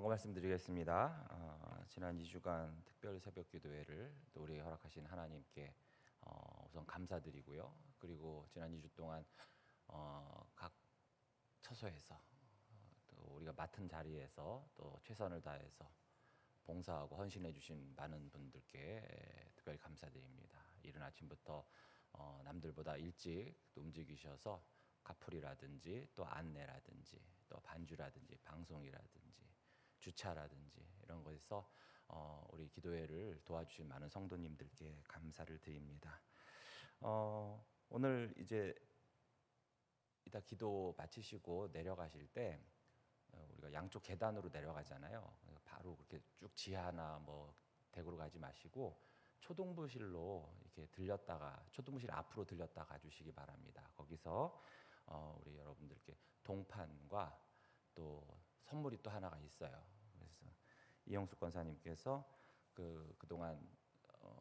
광고 말씀드리겠습니다. 지난 2주간 특별 새벽 기도회를 또 우리에게 허락하신 하나님께 우선 감사드리고요. 그리고 지난 2주 동안 각 처소에서 또 우리가 맡은 자리에서 또 최선을 다해서 봉사하고 헌신해 주신 많은 분들께 특별히 감사드립니다. 이른 아침부터 남들보다 일찍 또 움직이셔서 카풀이라든지 또 안내라든지 또 반주라든지 방송이라든지 주차라든지 이런 것에서 우리 기도회를 도와주신 많은 성도님들께 감사를 드립니다. 오늘 이제 이따 기도 마치시고 내려가실 때 우리가 양쪽 계단으로 내려가잖아요. 바로 그렇게 쭉 지하나 뭐 대구로 가지 마시고 초등부실로 이렇게 들렸다가 초등부실 앞으로 들렸다 가주시기 바랍니다. 거기서 우리 여러분들께 동판과 또 선물이 또 하나가 있어요. 그래서 이영숙 권사님께서 그동안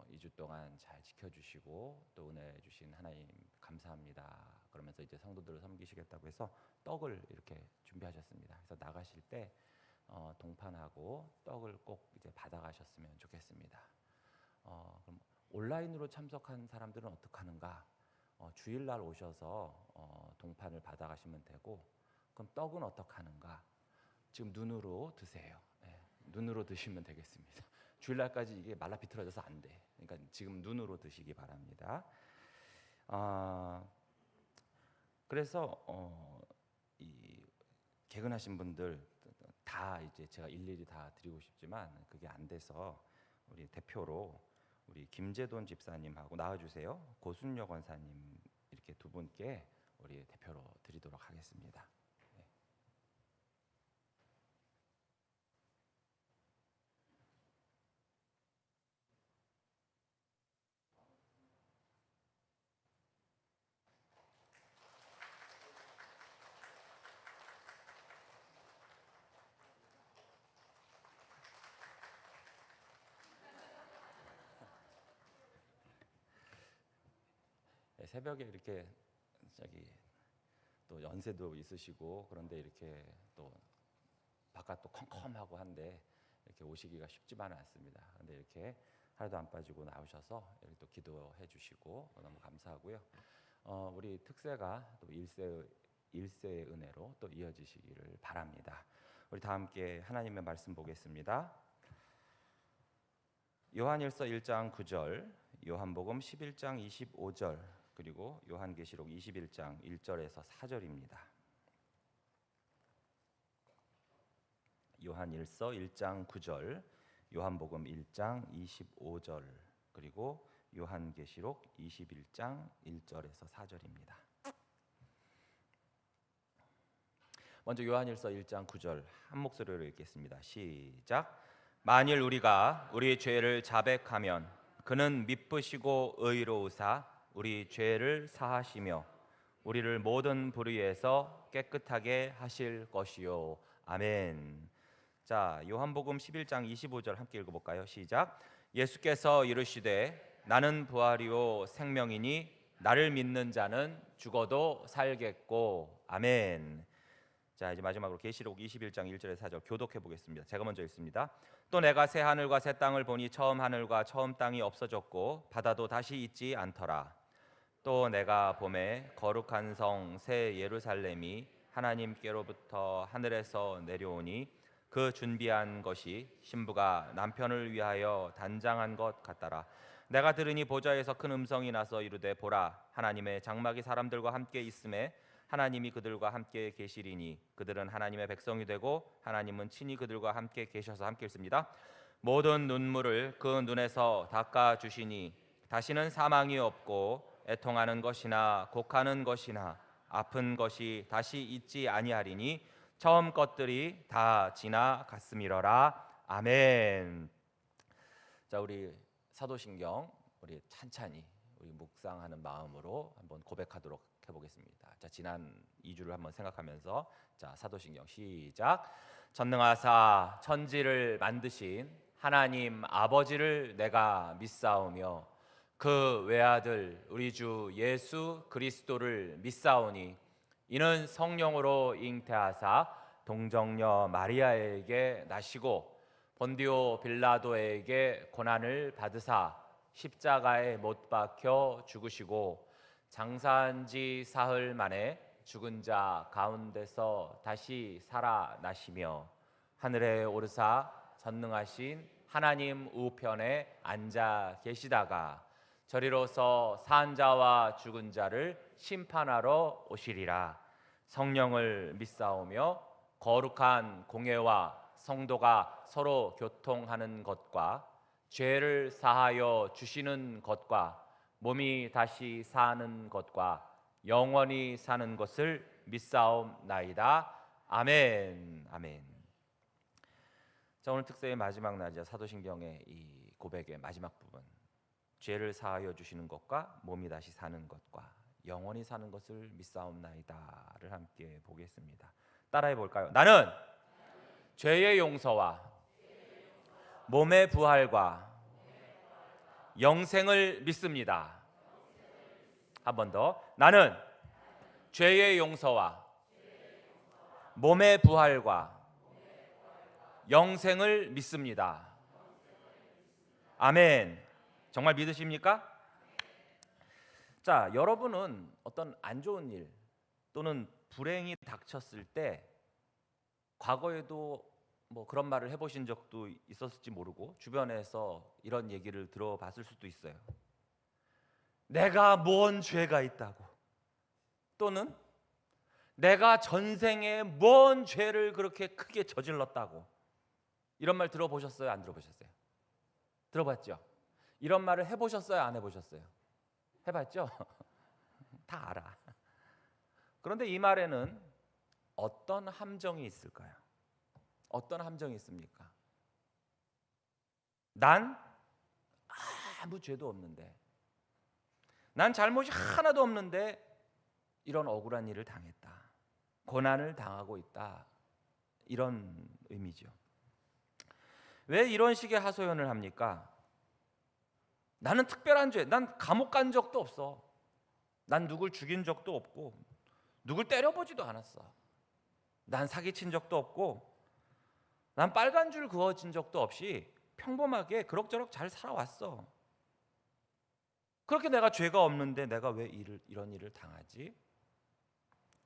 2주 동안 잘 지켜주시고 또 은혜 주신 하나님 감사합니다. 그러면서 이제 성도들을 섬기시겠다고 해서 떡을 이렇게 준비하셨습니다. 그래서 나가실 때 동판하고 떡을 꼭 이제 받아가셨으면 좋겠습니다. 그럼 온라인으로 참석한 사람들은 어떻게 하는가? 주일날 오셔서 동판을 받아가시면 되고, 그럼 떡은 어떻게 하는가? 지금 눈으로 드세요. 네, 눈으로 드시면 되겠습니다. 주일날까지 이게 말라 비틀어져서 안 돼. 그러니까 지금 눈으로 드시기 바랍니다. 그래서 이 개근하신 분들 다 이제 제가 일일이 다 드리고 싶지만 그게 안 돼서 우리 대표로 우리 김재돈 집사님하고 나와주세요. 고순여 권사님 이렇게 두 분께 우리 대표로 드리도록 하겠습니다. 네. 새벽에 이렇게 또 연세도 있으시고 그런데 이렇게 또 바깥도 컴컴하고 한데 이렇게 오시기가 쉽지만은 않습니다. 그런데 이렇게 하루도 안 빠지고 나오셔서 이렇게 또 기도해 주시고 너무 감사하고요. 우리 특세가 또 일세의 은혜로 또 이어지시기를 바랍니다. 우리 다 함께 하나님의 말씀 보겠습니다. 요한일서 1장 9절, 요한복음 11장 25절, 그리고 요한계시록 21장 1절에서 4절입니다. 요한일서 1장 9절, 요한복음 1장 25절, 그리고 요한계시록 21장 1절에서 4절입니다. 먼저 요한일서 1장 9절 한 목소리로 읽겠습니다. 시작. 만일 우리가 우리 죄를 자백하면 그는 미쁘시고 의로우사 우리 죄를 사하시며 우리를 모든 불의에서 깨끗하게 하실 것이요. 아멘. 자, 요한복음 11장 25절 함께 읽어볼까요? 시작. 예수께서 이르시되 나는 부활이요 생명이니 나를 믿는 자는 죽어도 살겠고. 아멘. 자, 이제 마지막으로 계시록 21장 1절에서 4절 교독해 보겠습니다. 제가 먼저 읽습니다. 또 내가 새 하늘과 새 땅을 보니 처음 하늘과 처음 땅이 없어졌고 바다도 다시 있지 않더라. 또 내가 보매 거룩한 성 새 예루살렘이 하나님께로부터 하늘에서 내려오니 그 준비한 것이 신부가 남편을 위하여 단장한 것 같더라. 내가 들으니 보좌에서 큰 음성이 나서 이르되 보라 하나님의 장막이 사람들과 함께 있음에 하나님이 그들과 함께 계시리니 그들은 하나님의 백성이 되고 하나님은 친히 그들과 함께 계셔서 함께 있습니다. 모든 눈물을 그 눈에서 닦아 주시니 다시는 사망이 없고 애통하는 것이나 곡하는 것이나 아픈 것이 다시 있지 아니하리니 처음 것들이 다 지나갔음이러라. 아멘. 자, 우리 사도신경 우리 찬찬히 우리 묵상하는 마음으로 한번 고백하도록 해보겠습니다. 자, 지난 2주를 한번 생각하면서 자, 사도신경 시작. 전능하사 천지를 만드신 하나님 아버지를 내가 믿사오며 그 외아들 우리 주 예수 그리스도를 믿사오니 이는 성령으로 잉태하사 동정녀 마리아에게 나시고 본디오 빌라도에게 고난을 받으사 십자가에 못 박혀 죽으시고 장사한 지 사흘 만에 죽은 자 가운데서 다시 살아나시며 하늘에 오르사 전능하신 하나님 우편에 앉아 계시다가 저리로서 산 자와 죽은 자를 심판하러 오시리라. 성령을 믿사오며 거룩한 공회와 성도가 서로 교통하는 것과 죄를 사하여 주시는 것과 몸이 다시 사는 것과 영원히 사는 것을 믿사옵나이다. 아멘. 아멘. 자, 오늘 특세의 마지막 날이자 사도신경의 이 고백의 마지막 부분, 죄를 사하여 주시는 것과 몸이 다시 사는 것과 영원히 사는 것을 믿사옵나이다를 함께 보겠습니다. 따라해 볼까요? 나는 죄의 용서와 몸의 부활과 영생을 믿습니다. 한 번 더. 나는 죄의 용서와 몸의 부활과 영생을 믿습니다. 아멘. 정말 믿으십니까? 자, 여러분은 어떤 안 좋은 일 또는 불행이 닥쳤을 때 과거에도 뭐 그런 말을 해보신 적도 있었을지 모르고 주변에서 이런 얘기를 들어봤을 수도 있어요. 내가 뭔 죄가 있다고, 또는 내가 전생에 뭔 죄를 그렇게 크게 저질렀다고, 이런 말 들어보셨어요? 안 들어보셨어요? 들어봤죠? 이런 말을 해보셨어요? 안 해보셨어요? 해봤죠? 다 알아. 그런데 이 말에는 어떤 함정이 있을까요? 어떤 함정이 있습니까? 난 아무 죄도 없는데, 난 잘못이 하나도 없는데 이런 억울한 일을 당했다, 고난을 당하고 있다, 이런 의미죠. 왜 이런 식의 하소연을 합니까? 나는 특별한 죄, 난 감옥 간 적도 없어, 난 누굴 죽인 적도 없고 누굴 때려보지도 않았어, 난 사기친 적도 없고 난 빨간 줄 그어진 적도 없이 평범하게 그럭저럭 잘 살아왔어. 그렇게 내가 죄가 없는데 내가 왜 이런 일을 당하지?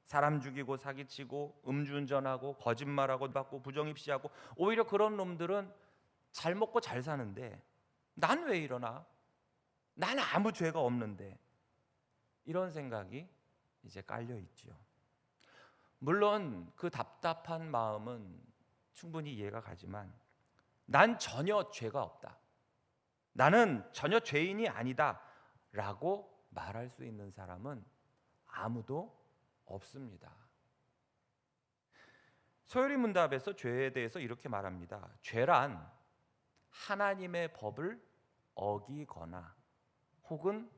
사람 죽이고 사기치고 음주운전하고 거짓말하고 받고 부정입시하고 오히려 그런 놈들은 잘 먹고 잘 사는데 난 왜 이러나? 난 아무 죄가 없는데, 이런 생각이 이제 깔려 있죠. 물론 그 답답한 마음은 충분히 이해가 가지만 난 전혀 죄가 없다, 나는 전혀 죄인이 아니다 라고 말할 수 있는 사람은 아무도 없습니다. 소요리 문답에서 죄에 대해서 이렇게 말합니다. 죄란 하나님의 법을 어기거나 혹은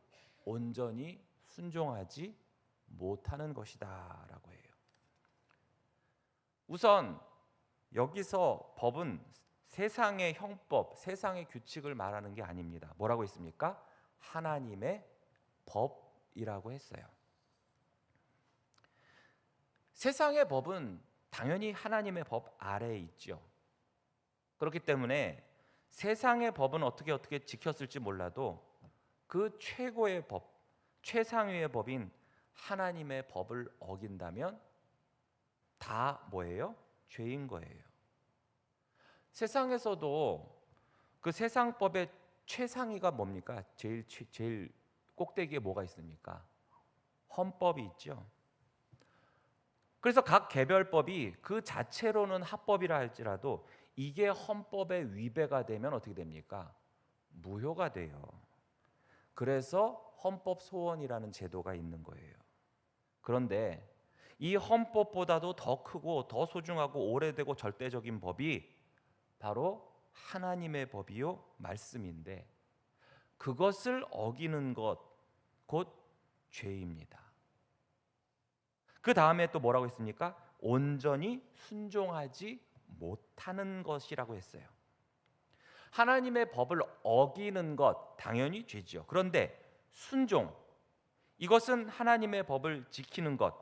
온전히 순종하지 못하는 것이다 라고 해요. 우선 여기서 법은 세상의 형법, 세상의 규칙을 말하는 게 아닙니다. 뭐라고 했습니까? 하나님의 법이라고 했어요. 세상의 법은 당연히 하나님의 법 아래에 있죠. 그렇기 때문에 세상의 법은 어떻게 지켰을지 몰라도 그 최고의 법, 최상위의 법인 하나님의 법을 어긴다면 다 뭐예요? 죄인 거예요. 세상에서도 그 세상법의 최상위가 뭡니까? 제일 꼭대기에 뭐가 있습니까? 헌법이 있죠. 그래서 각 개별법이 그 자체로는 합법이라 할지라도 이게 헌법에 위배가 되면 어떻게 됩니까? 무효가 돼요. 그래서 헌법 소원이라는 제도가 있는 거예요. 그런데 이 헌법보다도 더 크고 더 소중하고 오래되고 절대적인 법이 바로 하나님의 법이요 말씀인데, 그것을 어기는 것 곧 죄입니다. 그 다음에 또 뭐라고 했습니까? 온전히 순종하지 못하는 것이라고 했어요. 하나님의 법을 어기는 것 당연히 죄죠. 그런데 순종, 이것은 하나님의 법을 지키는 것,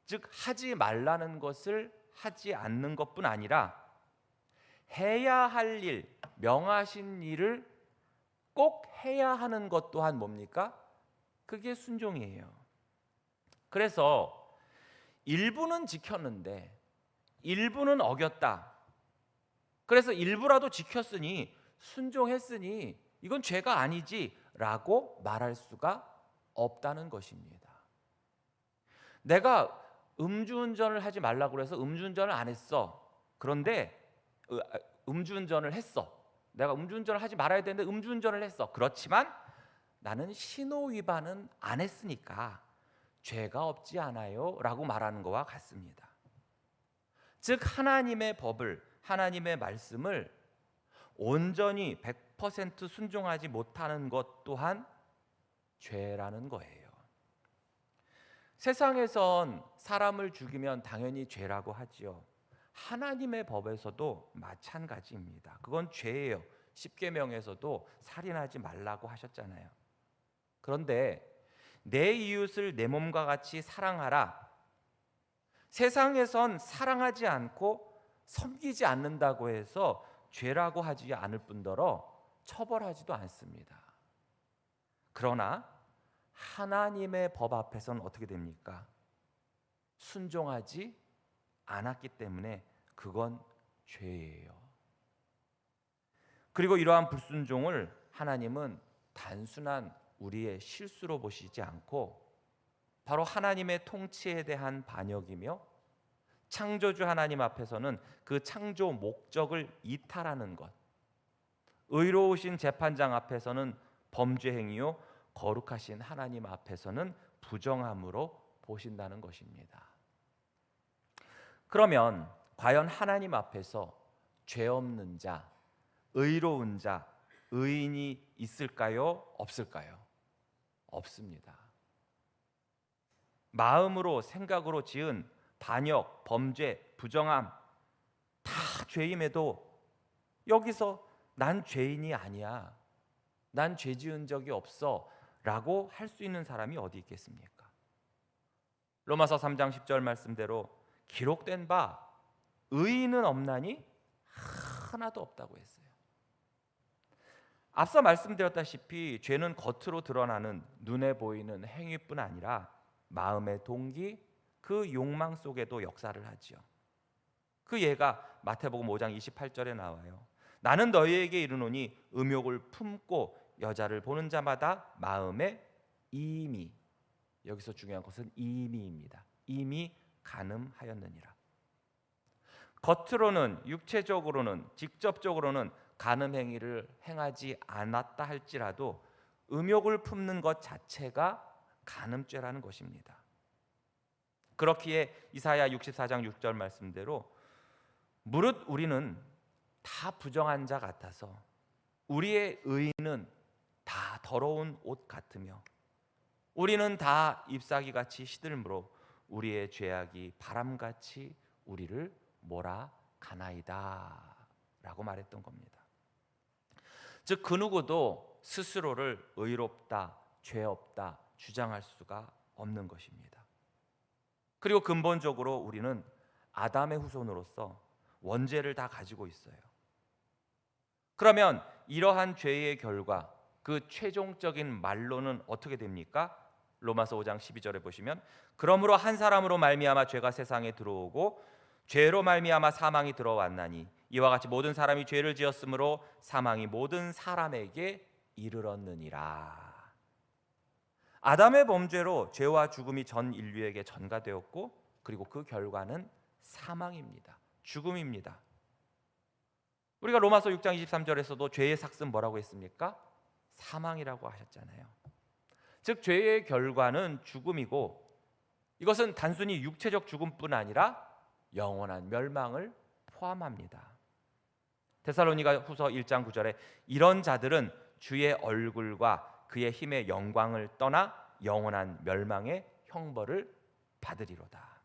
즉 하지 말라는 것을 하지 않는 것뿐 아니라 해야 할 일, 명하신 일을 꼭 해야 하는 것 또한 뭡니까? 그게 순종이에요. 그래서 일부는 지켰는데 일부는 어겼다. 그래서 일부라도 지켰으니 순종했으니 이건 죄가 아니지라고 말할 수가 없다는 것입니다. 내가 음주운전을 하지 말라고 해서 음주운전을 안 했어. 그런데 음주운전을 했어. 내가 음주운전을 하지 말아야 되는데 음주운전을 했어. 그렇지만 나는 신호 위반은 안 했으니까 죄가 없지 않아요 라고 말하는 것과 같습니다. 즉 하나님의 법을, 하나님의 말씀을 온전히 100% 순종하지 못하는 것 또한 죄라는 거예요. 세상에선 사람을 죽이면 당연히 죄라고 하지요. 하나님의 법에서도 마찬가지입니다. 그건 죄예요. 십계명에서도 살인하지 말라고 하셨잖아요. 그런데 내 이웃을 내 몸과 같이 사랑하라. 세상에선 사랑하지 않고 섬기지 않는다고 해서 죄라고 하지 않을 뿐더러 처벌하지도 않습니다. 그러나 하나님의 법 앞에서는 어떻게 됩니까? 순종하지 않았기 때문에 그건 죄예요. 그리고 이러한 불순종을 하나님은 단순한 우리의 실수로 보시지 않고 바로 하나님의 통치에 대한 반역이며 창조주 하나님 앞에서는 그 창조 목적을 이탈하는 것, 의로우신 재판장 앞에서는 범죄 행위요 거룩하신 하나님 앞에서는 부정함으로 보신다는 것입니다. 그러면 과연 하나님 앞에서 죄 없는 자, 의로운 자, 의인이 있을까요? 없을까요? 없습니다. 마음으로 생각으로 지은 반역, 범죄, 부정함 다 죄임에도 여기서 난 죄인이 아니야, 난 죄 지은 적이 없어 라고 할 수 있는 사람이 어디 있겠습니까? 로마서 3장 10절 말씀대로 기록된 바 의인은 없나니 하나도 없다고 했어요. 앞서 말씀드렸다시피 죄는 겉으로 드러나는 눈에 보이는 행위뿐 아니라 마음의 동기, 그 욕망 속에도 역사를 하지요. 그 예가 마태복음 5장 28절에 나와요. 나는 너희에게 이르노니 음욕을 품고 여자를 보는 자마다 마음에 이미, 여기서 중요한 것은 이미입니다. 이미 간음하였느니라. 겉으로는, 육체적으로는, 직접적으로는 간음 행위를 행하지 않았다 할지라도 음욕을 품는 것 자체가 간음죄라는 것입니다. 그렇기에 이사야 64장 6절 말씀대로 무릇 우리는 다 부정한 자 같아서 우리의 의는 다 더러운 옷 같으며 우리는 다 잎사귀같이 시들므로 우리의 죄악이 바람같이 우리를 몰아가나이다 라고 말했던 겁니다. 즉 그 누구도 스스로를 의롭다, 죄 없다 주장할 수가 없는 것입니다. 그리고 근본적으로 우리는 아담의 후손으로서 원죄를 다 가지고 있어요. 그러면 이러한 죄의 결과, 그 최종적인 말로는 어떻게 됩니까? 로마서 5장 12절에 보시면 그러므로 한 사람으로 말미암아 죄가 세상에 들어오고 죄로 말미암아 사망이 들어왔나니 이와 같이 모든 사람이 죄를 지었으므로 사망이 모든 사람에게 이르렀느니라. 아담의 범죄로 죄와 죽음이 전 인류에게 전가되었고 그리고 그 결과는 사망입니다. 죽음입니다. 우리가 로마서 6장 23절에서도 죄의 삭은 뭐라고 했습니까? 사망이라고 하셨잖아요. 즉 죄의 결과는 죽음이고 이것은 단순히 육체적 죽음뿐 아니라 영원한 멸망을 포함합니다. 데살로니가 후서 1장 9절에 이런 자들은 주의 얼굴과 그의 힘의 영광을 떠나 영원한 멸망의 형벌을 받으리로다.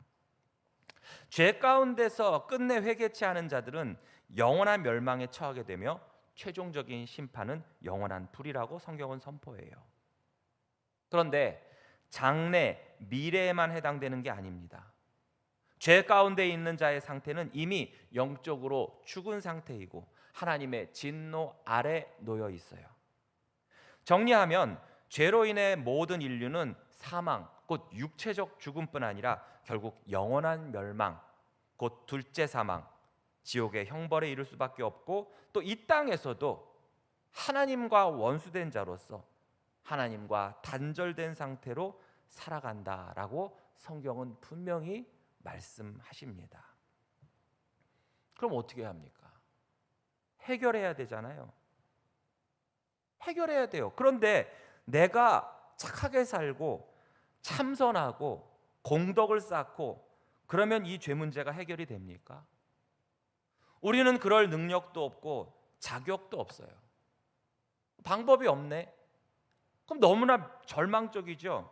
죄 가운데서 끝내 회개치 않은 자들은 영원한 멸망에 처하게 되며 최종적인 심판은 영원한 불이라고 성경은 선포해요. 그런데 장래, 미래에만 해당되는 게 아닙니다. 죄 가운데 있는 자의 상태는 이미 영적으로 죽은 상태이고 하나님의 진노 아래 놓여 있어요. 정리하면 죄로 인해 모든 인류는 사망, 곧 육체적 죽음뿐 아니라 결국 영원한 멸망, 곧 둘째 사망, 지옥의 형벌에 이를 수밖에 없고, 또 이 땅에서도 하나님과 원수된 자로서 하나님과 단절된 상태로 살아간다라고 성경은 분명히 말씀하십니다. 그럼 어떻게 합니까? 해결해야 되잖아요. 해결해야 돼요. 그런데 내가 착하게 살고 참선하고 공덕을 쌓고 그러면 이 죄 문제가 해결이 됩니까? 우리는 그럴 능력도 없고 자격도 없어요. 방법이 없네. 그럼 너무나 절망적이죠.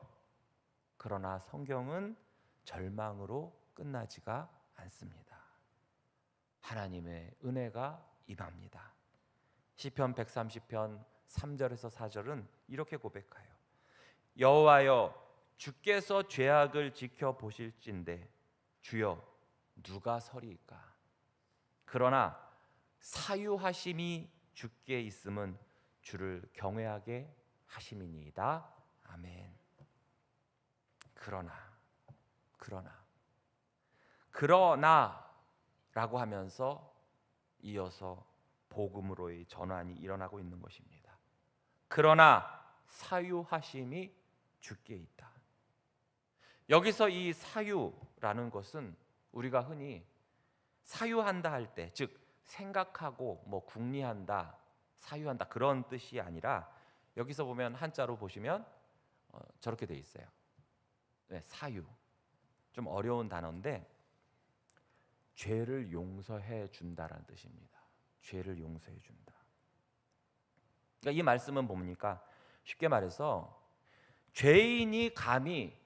그러나 성경은 절망으로 끝나지가 않습니다. 하나님의 은혜가 임합니다. 시편 130편 3절에서 4절은 이렇게 고백해요. 여호와여, 주께서 죄악을 지켜보실진대 주여 누가 서리이까? 그러나 사유하심이 주께 있음은 주를 경외하게 하심이니이다. 아멘. 그러나라고 하면서 이어서 복음으로의 전환이 일어나고 있는 것입니다. 그러나 사유하심이 주께 있다. 여기서 이 사유라는 것은 우리가 흔히 사유한다 할 때, 즉 생각하고 궁리한다, 사유한다 그런 뜻이 아니라 여기서 보면 한자로 보시면 저렇게 돼 있어요. 네, 사유. 좀 어려운 단어인데 죄를 용서해 준다라는 뜻입니다. 죄를 용서해 준다. 그러니까 이 말씀은 뭡니까? 쉽게 말해서 죄인이 감히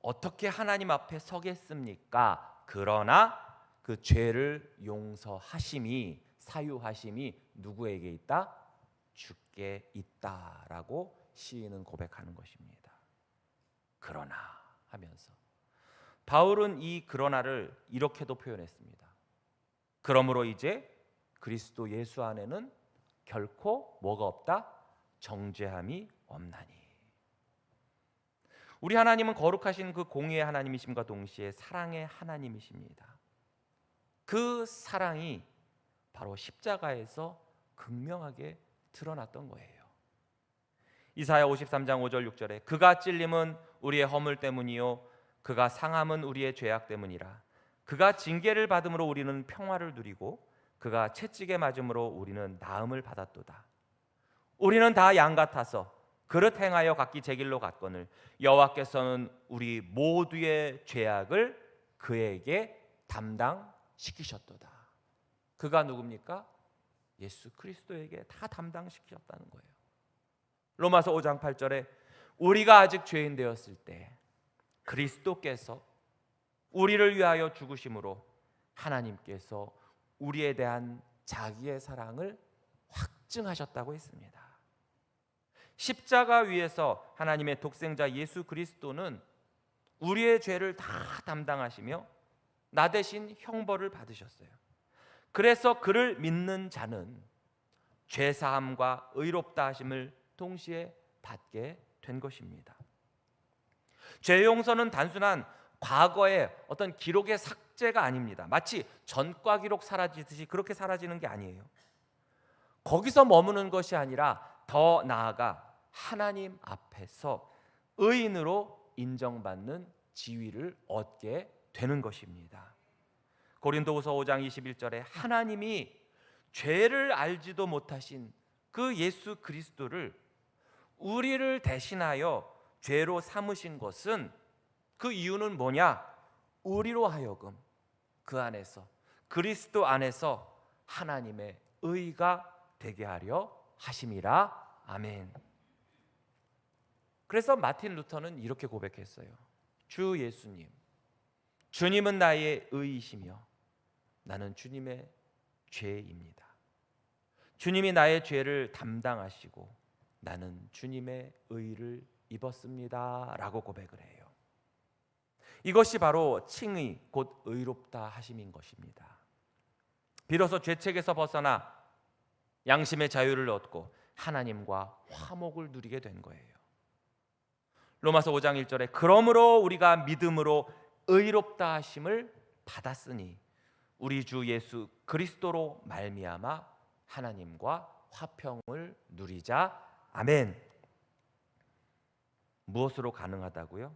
어떻게 하나님 앞에 서겠습니까? 그러나 그 죄를 용서하심이, 사유하심이 누구에게 있다? 주께 있다라고 시인은 고백하는 것입니다. 그러나 하면서 바울은 이 그러나를 이렇게도 표현했습니다. 그러므로 이제 그리스도 예수 안에는 결코 뭐가 없다? 정죄함이 없나니. 우리 하나님은 거룩하신 그 공의의 하나님이심과 동시에 사랑의 하나님이십니다. 그 사랑이 바로 십자가에서 극명하게 드러났던 거예요. 이사야 53장 5절 6절에 그가 찔림은 우리의 허물 때문이요 그가 상함은 우리의 죄악 때문이라. 그가 징계를 받음으로 우리는 평화를 누리고 그가 채찍에 맞음으로 우리는 나음을 받았도다. 우리는 다 양 같아서 그릇 행하여 각기 제 길로 갔거늘 여호와께서는 우리 모두의 죄악을 그에게 담당시키셨도다. 그가 누굽니까? 예수 그리스도에게 다 담당시키셨다는 거예요. 로마서 5장 8절에 우리가 아직 죄인 되었을 때 그리스도께서 우리를 위하여 죽으심으로 하나님께서 우리에 대한 자기의 사랑을 확증하셨다고 했습니다. 십자가 위에서 하나님의 독생자 예수 그리스도는 우리의 죄를 다 담당하시며 나 대신 형벌을 받으셨어요. 그래서 그를 믿는 자는 죄사함과 의롭다 하심을 동시에 받게 된 것입니다. 죄 용서는 단순한 과거의 어떤 기록의 삭제가 아닙니다. 마치 전과 기록 사라지듯이 그렇게 사라지는 게 아니에요. 거기서 머무는 것이 아니라 더 나아가 하나님 앞에서 의인으로 인정받는 지위를 얻게 되는 것입니다. 고린도후서 5장 21절에 하나님이 죄를 알지도 못하신 그 예수 그리스도를 우리를 대신하여 죄로 삼으신 것은 그 이유는 뭐냐? 우리로 하여금 그 안에서 그리스도 안에서 하나님의 의가 되게 하려 하심이라. 아멘. 그래서 마틴 루터는 이렇게 고백했어요. 주 예수님, 주님은 나의 의이시며 나는 주님의 죄입니다. 주님이 나의 죄를 담당하시고 나는 주님의 의를 입었습니다 라고 고백을 해요. 이것이 바로 칭의 곧 의롭다 하심인 것입니다. 비로소 죄책에서 벗어나 양심의 자유를 얻고 하나님과 화목을 누리게 된 거예요. 로마서 5장 1절에 그러므로 우리가 믿음으로 의롭다 하심을 받았으니 우리 주 예수 그리스도로 말미암아 하나님과 화평을 누리자. 아멘. 무엇으로 가능하다고요?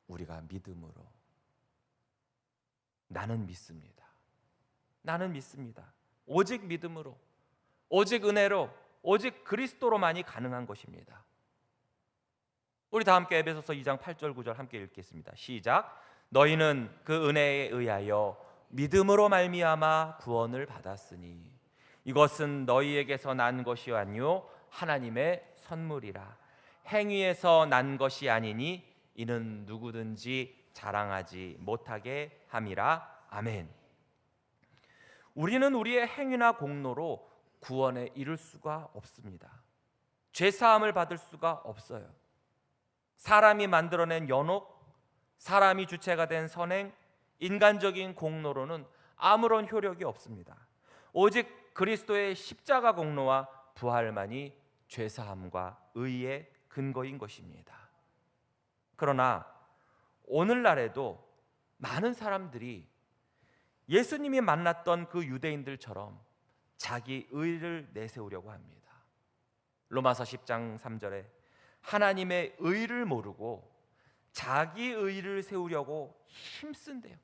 우리가 믿음으로. 나는 믿습니다. 나는 믿습니다. 오직 믿음으로, 오직 은혜로, 오직 그리스도로만이 가능한 것입니다. 우리 다 함께 에베소서 2장 8절 9절 함께 읽겠습니다. 시작. 너희는 그 은혜에 의하여 믿음으로 말미암아 구원을 받았으니 이것은 너희에게서 난 것이 아니요 하나님의 선물이라. 행위에서 난 것이 아니니 이는 누구든지 자랑하지 못하게 함이라. 아멘. 우리는 우리의 행위나 공로로 구원에 이를 수가 없습니다. 죄 사함을 받을 수가 없어요. 사람이 만들어낸 연옥, 사람이 주체가 된 선행, 인간적인 공로로는 아무런 효력이 없습니다. 오직 그리스도의 십자가 공로와 부활만이 죄 사함과 의의 근거인 것입니다. 그러나 오늘날에도 많은 사람들이 예수님이 만났던 그 유대인들처럼 자기 의를 내세우려고 합니다. 로마서 10장 3절에 하나님의 의를 모르고 자기 의를 세우려고 힘쓴대요.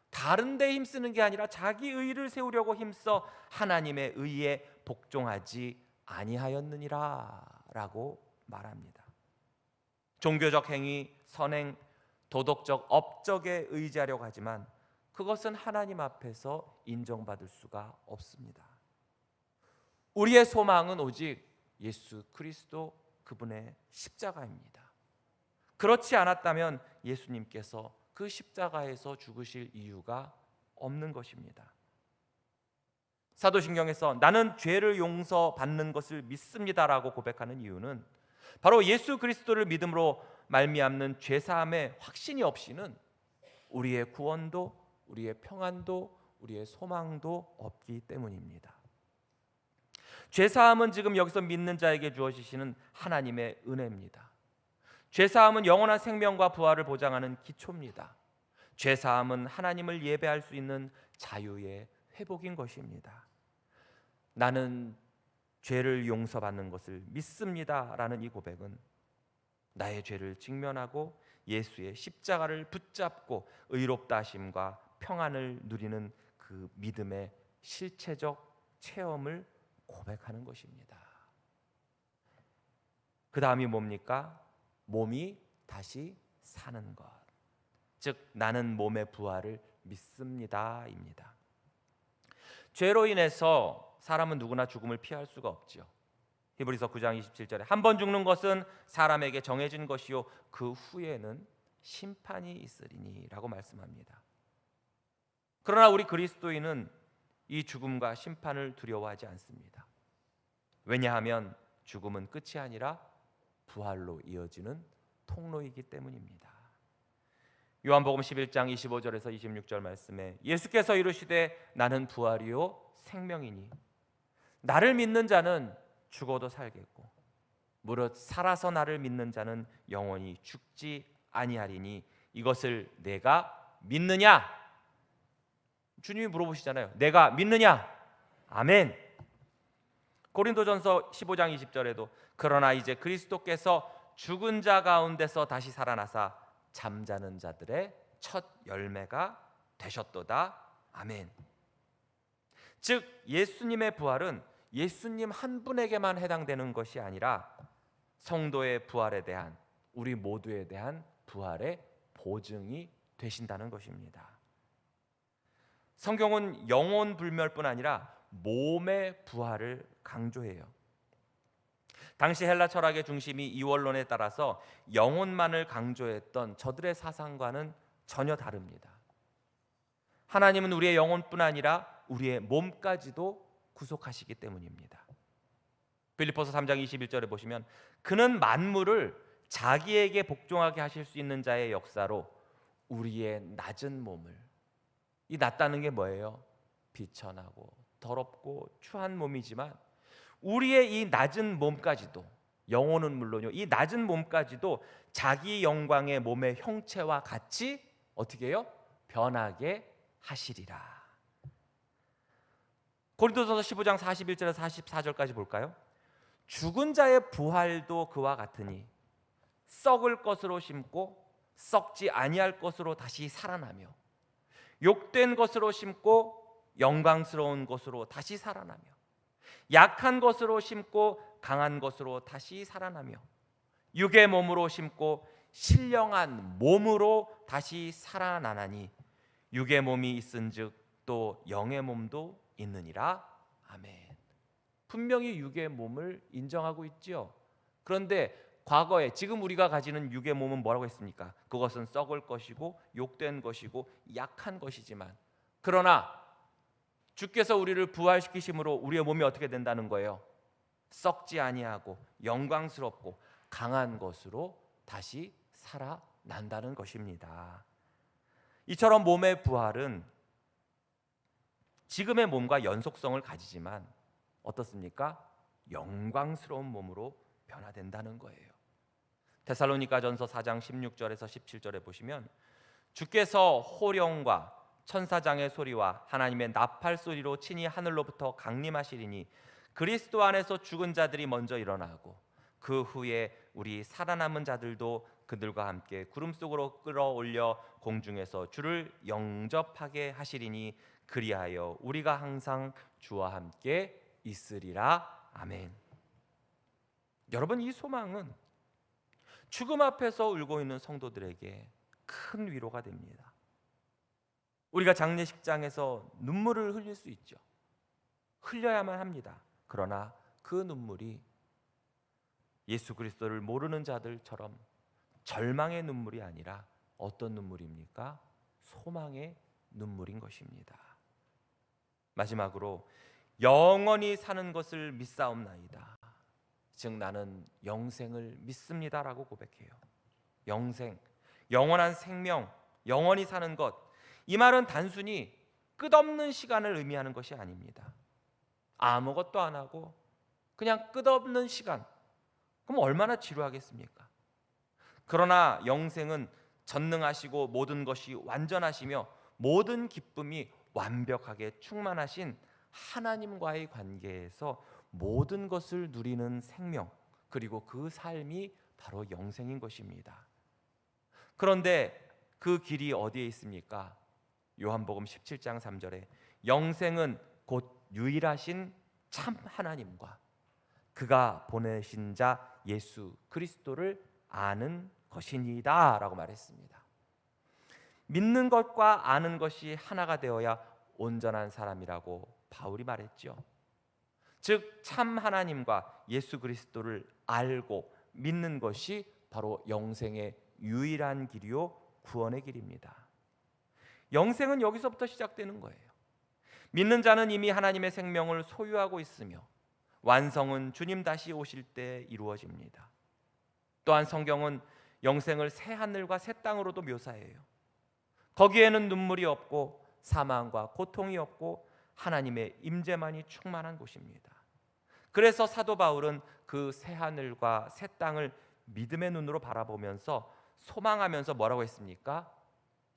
다른 데 힘쓰는 게 아니라 자기 의를 세우려고 힘써 하나님의 의에 복종하지 아니하였느니라 라고 말합니다. 종교적 행위, 선행, 도덕적 업적에 의지하려고 하지만 그것은 하나님 앞에서 인정받을 수가 없습니다. 우리의 소망은 오직 예수 그리스도 그분의 십자가입니다. 그렇지 않았다면 예수님께서 그 십자가에서 죽으실 이유가 없는 것입니다. 사도신경에서 나는 죄를 용서받는 것을 믿습니다라고 고백하는 이유는 바로 예수 그리스도를 믿음으로 말미암는 죄사함의 확신이 없이는 우리의 구원도 우리의 평안도 우리의 소망도 없기 때문입니다. 죄사함은 지금 여기서 믿는 자에게 주어지시는 하나님의 은혜입니다. 죄사함은 영원한 생명과 부활을 보장하는 기초입니다. 죄사함은 하나님을 예배할 수 있는 자유의 회복인 것입니다. 나는 죄를 용서받는 것을 믿습니다라는 이 고백은 나의 죄를 직면하고 예수의 십자가를 붙잡고 의롭다 하심과 평안을 누리는 그 믿음의 실체적 체험을 고백하는 것입니다. 그 다음이 뭡니까? 몸이 다시 사는 것. 즉 나는 몸의 부활을 믿습니다입니다. 죄로 인해서 사람은 누구나 죽음을 피할 수가 없죠. 히브리서 9장 27절에 한 번 죽는 것은 사람에게 정해진 것이요 그 후에는 심판이 있으리니 라고 말씀합니다. 그러나 우리 그리스도인은 이 죽음과 심판을 두려워하지 않습니다. 왜냐하면 죽음은 끝이 아니라 부활로 이어지는 통로이기 때문입니다. 요한복음 11장 25절에서 26절 말씀에 예수께서 이르시되 나는 부활이요 생명이니 나를 믿는 자는 죽어도 살겠고 무릇 살아서 나를 믿는 자는 영원히 죽지 아니하리니 이것을 내가 믿느냐? 주님이 물어보시잖아요. 내가 믿느냐? 아멘. 고린도전서 15장 20절에도 그러나 이제 그리스도께서 죽은 자 가운데서 다시 살아나사 잠자는 자들의 첫 열매가 되셨도다. 아멘. 즉 예수님의 부활은 예수님 한 분에게만 해당되는 것이 아니라 성도의 부활에 대한 우리 모두에 대한 부활의 보증이 되신다는 것입니다. 성경은 영혼 불멸뿐 아니라 몸의 부활을 강조해요. 당시 헬라 철학의 중심이 이원론에 따라서 영혼만을 강조했던 저들의 사상과는 전혀 다릅니다. 하나님은 우리의 영혼뿐 아니라 우리의 몸까지도 구속하시기 때문입니다. 빌립보서 3장 21절에 보시면 그는 만물을 자기에게 복종하게 하실 수 있는 자의 역사로 우리의 낮은 몸을, 이 낮다는 게 뭐예요? 비천하고 더럽고 추한 몸이지만 우리의 이 낮은 몸까지도, 영혼은 물론요, 이 낮은 몸까지도 자기 영광의 몸의 형체와 같이 어떻게 해요? 변하게 하시리라. 고린도전서 15장 41절에서 44절까지 볼까요? 죽은 자의 부활도 그와 같으니 썩을 것으로 심고 썩지 아니할 것으로 다시 살아나며, 욕된 것으로 심고 영광스러운 것으로 다시 살아나며, 약한 것으로 심고 강한 것으로 다시 살아나며, 육의 몸으로 심고 신령한 몸으로 다시 살아나나니 육의 몸이 있은즉 또 영의 몸도 있느니라. 아멘. 분명히 육의 몸을 인정하고 있지요. 그런데 과거에, 지금 우리가 가지는 육의 몸은 뭐라고 했습니까? 그것은 썩을 것이고 욕된 것이고 약한 것이지만, 그러나 주께서 우리를 부활시키심으로 우리의 몸이 어떻게 된다는 거예요? 썩지 아니하고 영광스럽고 강한 것으로 다시 살아난다는 것입니다. 이처럼 몸의 부활은 지금의 몸과 연속성을 가지지만 어떻습니까? 영광스러운 몸으로 변화된다는 거예요. 데살로니가전서 4장 16절에서 17절에 보시면 주께서 호령과 천사장의 소리와 하나님의 나팔 소리로 친히 하늘로부터 강림하시리니 그리스도 안에서 죽은 자들이 먼저 일어나고 그 후에 우리 살아남은 자들도 그들과 함께 구름 속으로 끌어올려 공중에서 주를 영접하게 하시리니 그리하여 우리가 항상 주와 함께 있으리라. 아멘. 여러분, 이 소망은 죽음 앞에서 울고 있는 성도들에게 큰 위로가 됩니다. 우리가 장례식장에서 눈물을 흘릴 수 있죠. 흘려야만 합니다. 그러나 그 눈물이 예수 그리스도를 모르는 자들처럼 절망의 눈물이 아니라 어떤 눈물입니까? 소망의 눈물인 것입니다. 마지막으로 영원히 사는 것을 믿사옵나이다. 즉 나는 영생을 믿습니다라고 고백해요. 영생, 영원한 생명, 영원히 사는 것, 이 말은 단순히 끝없는 시간을 의미하는 것이 아닙니다. 아무것도 안 하고 그냥 끝없는 시간, 그럼 얼마나 지루하겠습니까? 그러나 영생은 전능하시고 모든 것이 완전하시며 모든 기쁨이 완벽하게 충만하신 하나님과의 관계에서 모든 것을 누리는 생명, 그리고 그 삶이 바로 영생인 것입니다. 그런데 그 길이 어디에 있습니까? 요한복음 17장 3절에 영생은 곧 유일하신 참 하나님과 그가 보내신 자 예수 그리스도를 아는 것이니이다 라고 말했습니다. 믿는 것과 아는 것이 하나가 되어야 온전한 사람이라고 바울이 말했죠. 즉 참 하나님과 예수 그리스도를 알고 믿는 것이 바로 영생의 유일한 길이요 구원의 길입니다. 영생은 여기서부터 시작되는 거예요. 믿는 자는 이미 하나님의 생명을 소유하고 있으며 완성은 주님 다시 오실 때 이루어집니다. 또한 성경은 영생을 새 하늘과 새 땅으로도 묘사해요. 거기에는 눈물이 없고 사망과 고통이 없고 하나님의 임재만이 충만한 곳입니다. 그래서 사도 바울은 그 새 하늘과 새 땅을 믿음의 눈으로 바라보면서 소망하면서 뭐라고 했습니까?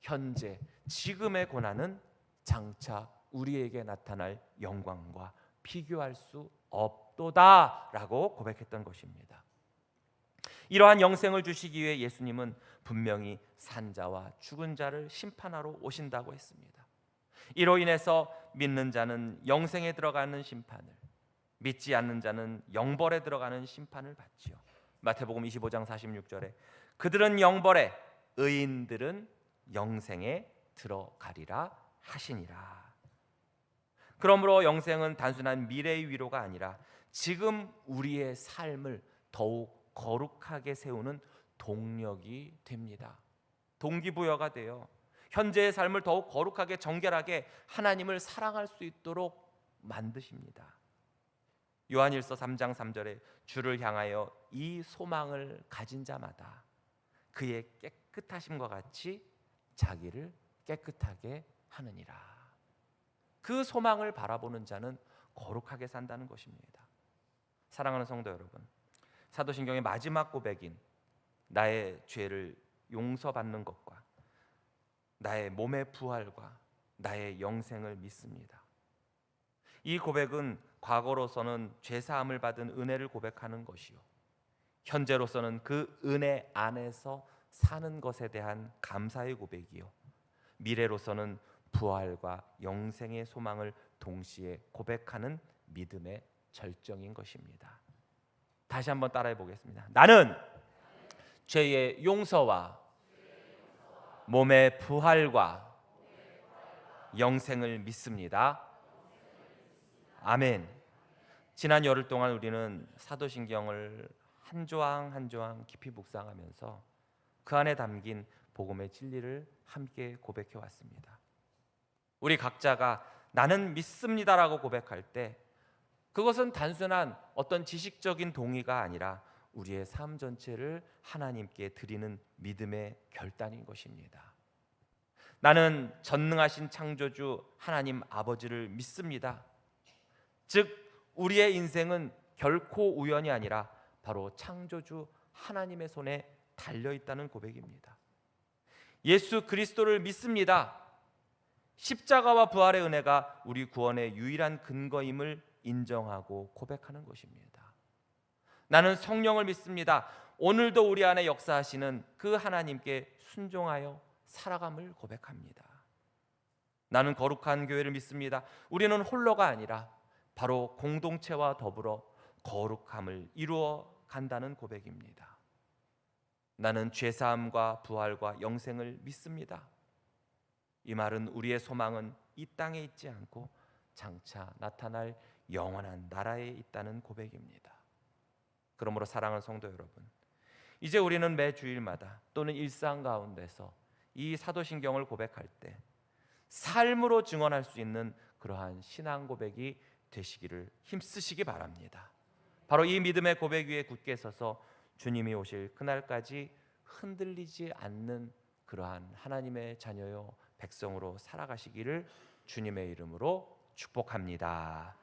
현재 지금의 고난은 장차 우리에게 나타날 영광과 비교할 수 없도다라고 고백했던 것입니다. 이러한 영생을 주시기 위해 예수님은 분명히 산자와 죽은 자를 심판하러 오신다고 했습니다. 이로 인해서 믿는 자는 영생에 들어가는 심판을, 믿지 않는 자는 영벌에 들어가는 심판을 받지요. 마태복음 25장 46절에 그들은 영벌에, 의인들은 영생에 들어가리라 하시니라. 그러므로 영생은 단순한 미래의 위로가 아니라 지금 우리의 삶을 더욱 거룩하게 세우는 동력이 됩니다. 동기부여가 돼요. 현재의 삶을 더욱 거룩하게 정결하게 하나님을 사랑할 수 있도록 만드십니다. 요한일서 3장 3절에 주를 향하여 이 소망을 가진 자마다 그의 깨끗하심과 같이 자기를 깨끗하게 하느니라. 그 소망을 바라보는 자는 거룩하게 산다는 것입니다. 사랑하는 성도 여러분, 사도신경의 마지막 고백인 나의 죄를 용서받는 것과 나의 몸의 부활과 나의 영생을 믿습니다. 이 고백은 과거로서는 죄사함을 받은 은혜를 고백하는 것이요, 현재로서는 그 은혜 안에서 사는 것에 대한 감사의 고백이요, 미래로서는 부활과 영생의 소망을 동시에 고백하는 믿음의 절정인 것입니다. 다시 한번 따라해 보겠습니다. 나는 죄의 용서와 몸의 부활과 영생을 믿습니다. 아멘. 지난 열흘 동안 우리는 사도신경을 한 조항 한 조항 깊이 묵상하면서 그 안에 담긴 복음의 진리를 함께 고백해 왔습니다. 우리 각자가 나는 믿습니다라고 고백할 때 그것은 단순한 어떤 지식적인 동의가 아니라 우리의 삶 전체를 하나님께 드리는 믿음의 결단인 것입니다. 나는 전능하신 창조주 하나님 아버지를 믿습니다. 즉 우리의 인생은 결코 우연이 아니라 바로 창조주 하나님의 손에 달려있다는 고백입니다. 예수 그리스도를 믿습니다. 십자가와 부활의 은혜가 우리 구원의 유일한 근거임을 인정하고 고백하는 것입니다. 나는 성령을 믿습니다. 오늘도 우리 안에 역사하시는 그 하나님께 순종하여 살아감을 고백합니다. 나는 거룩한 교회를 믿습니다. 우리는 홀로가 아니라 바로 공동체와 더불어 거룩함을 이루어 간다는 고백입니다. 나는 죄사함과 부활과 영생을 믿습니다. 이 말은 우리의 소망은 이 땅에 있지 않고 장차 나타날 영원한 나라에 있다는 고백입니다. 그러므로 사랑하는 성도 여러분, 이제 우리는 매 주일마다 또는 일상 가운데서 이 사도신경을 고백할 때 삶으로 증언할 수 있는 그러한 신앙 고백이 되시기를 힘쓰시기 바랍니다. 바로 이 믿음의 고백 위에 굳게 서서 주님이 오실 그날까지 흔들리지 않는 그러한 하나님의 자녀요 백성으로 살아가시기를 주님의 이름으로 축복합니다.